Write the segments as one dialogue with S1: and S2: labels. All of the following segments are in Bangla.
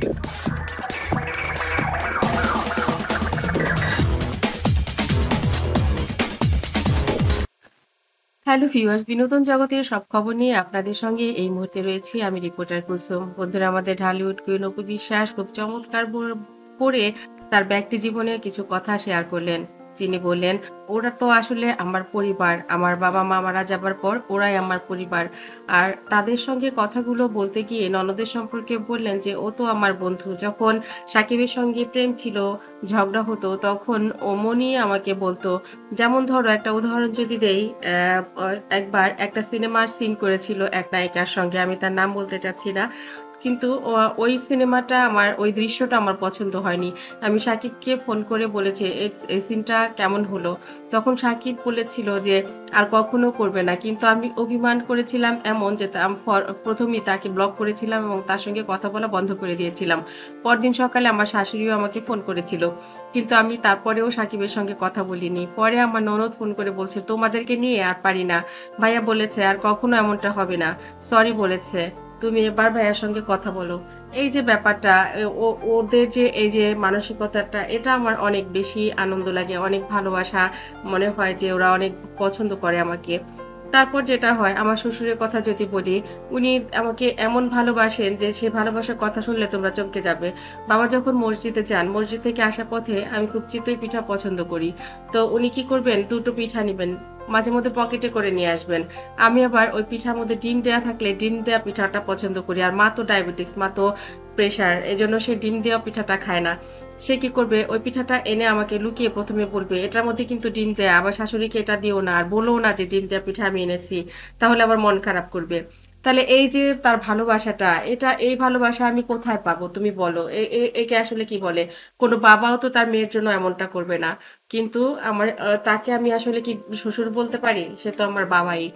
S1: হ্যালো ভিউয়ার্স, বিনোদন জগতের সব খবর নিয়ে আপনাদের সঙ্গে এই মুহূর্তে রয়েছি আমি রিপোর্টার কুলসুম। বন্ধুরা, আমাদের ঢালিউড কুইন অপু বিশ্বাস খুব চমৎকার করে তার ব্যক্তি জীবনের কিছু কথা শেয়ার করলেন। তিনি বললেন, ওরা তো আসলে আমার পরিবার। আমার বাবা-মা মারা যাবার পর ওরাই আমার পরিবার। আর তাদের সঙ্গে কথাগুলো বলতে গিয়ে ননদের সম্পর্কে বললেন যে, ও তো আমার বন্ধু। যখন সাকিবের সঙ্গে প্রেম ছিল, ঝগড়া হতো, তখন ও মনি আমাকে বলত। যেমন ধরো একটা উদাহরণ যদি দেই, একবার একটা সিনেমার সিন করেছিল এক নায়িকার সঙ্গে। আমি তার নাম বলতে চাচ্ছি না। কিন্তু ওই সিনেমাটা ওই দৃশ্যটা আমার পছন্দ হয়নি। আমি শাকিবকে ফোন করে বলেছি, এই সিনটা কেমন হলো?" তখন শাকিব বলেছিল যে, "আর কখনো করবে না।" কিন্তু আমি অভিমান করেছিলাম এমন যে, ১ম এই তাকে ব্লক করেছিলাম এবং তার সঙ্গে কথা বলা বন্ধ করে দিয়েছিলাম। পরদিন সকালে আমার শাশুড়িও আমাকে ফোন করেছিল। কিন্তু আমি তারপরেও সাকিবের সঙ্গে কথা বলিনি। পরে আমার ননদ ফোন করে বলছে, "তোমাদেরকে নিয়ে আর পারি না। ভাইয়া বলেছে আর কখনো এমনটা হবে না। সরি বলেছে। তুমি এবার ভাইয়ার সঙ্গে কথা বলো।" এই যে ব্যাপারটা, ওদের যে এই যে মানসিকতাটা, এটা আমার অনেক বেশি আনন্দ লাগে। অনেক ভালোবাসা মনে হয় যে ওরা অনেক পছন্দ করে আমাকে। তারপর যেটা হয়, আমার শ্বশুরের কথা যদি বলি, উনি আমাকে এমন ভালোবাসেন যে সে ভালোবাসার কথা শুনলে তোমরা চমকে যাবে। বাবা যখন মসজিদে যান, মসজিদ থেকে আসার পথে আমি খুব চিতই পিঠা পছন্দ করি। তো উনি কি করবেন, ২ টো পিঠা নিবেন। মাঝে মধ্যে পকেটে করে নিয়ে আসবেন। আমি আবার ওই পিঠার মধ্যে ডিম দেয়া থাকলে ডিম দেয়া পিঠাটা পছন্দ করি। আর মা তো ডায়াবেটিকস, মা তো প্রেশার। এজন্য সে ডিম দেওয়া পিঠাটা খায় না। সে কি করবে, ওই পিঠাটা এনে আমাকে লুকিয়ে ১ম এ বলবে, "এটার মধ্যে কিন্তু ডিম দেয়া। আবার শাশুড়িকে এটা দিও না। আর বলোও না যে ডিম দেয়া পিঠা আমি এনেছি। তাহলে আবার মন খারাপ করবে।" তাহলে এই যে তার ভালোবাসাটা, এই ভালোবাসা আমি কোথায় পাবো তুমি বলো? এ এ একে আসলে কি বলে? কোনো বাবাও তো তার মেয়ের জন্য এমনটা করবে না। কিন্তু তাকে আমি আসলে কি শ্বশুর বলতে পারি? সে তো আমার বাবাই।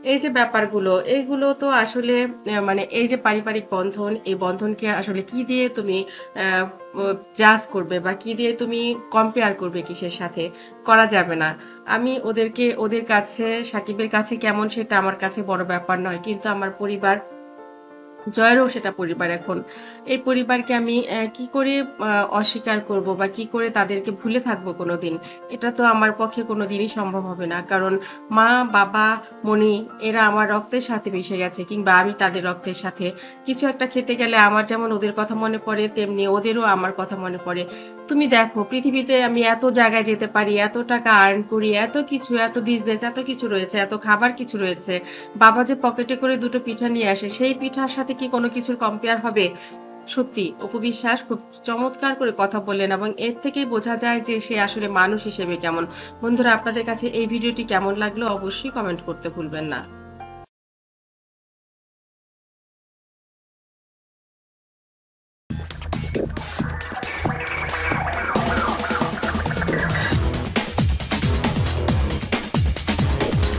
S1: এই যে ব্যাপারগুলো, এইগুলো তো আসলে মানে এই যে পারিবারিক বন্ধন, এই বন্ধনকে আসলে কি দিয়ে তুমি অ্যা ও জাজ করবে বা কি দিয়ে তুমি কম্পেয়ার করবে কিসের সাথে? করা যাবে না। আমি ওদের কাছে, সাকিবের কাছে কেমন সেটা আমার কাছে বড় ব্যাপার নয়। কিন্তু আমার পরিবার, জয়েরও সেটা পরিবার এখন। এই পরিবারকে আমি কি করে অস্বীকার করব বা কি করে তাদেরকে ভুলে থাকবো কোনোদিন? এটা তো আমার পক্ষে কোনোদিনই সম্ভব হবে না। কারণ মা, বাবা, মনি এরা আমার রক্তের সাথে মিশে গেছে, কিংবা আমি তাদের রক্তের সাথে। কিছু একটা খেতে গেলে আমার যেমন ওদের কথা মনে পড়ে, তেমনি ওদেরও আমার কথা মনে পড়ে। তুমি দেখো, পৃথিবীতে আমি এত জায়গায় যেতে পারি, এত টাকা আর্ন করি, এত কিছু, এত বিজনেস, এত কিছু রয়েছে, এত খাবার কিছু রয়েছে। বাবা যে পকেটে করে ২ টো পিঠা নিয়ে আসে, সেই পিঠার সাথে কি কোনো কিছুর কম্পেয়ার হবে? সত্যি অপু বিশ্বাস খুব চমৎকার করে কথা বললেন এবং এর থেকেই বোঝা যায় যে সে আসলে মানুষ হিসেবে কেমন। বন্ধুরা, আপনাদের কাছে এই ভিডিওটি কেমন লাগলো অবশ্যই কমেন্ট করতে ভুলবেন না।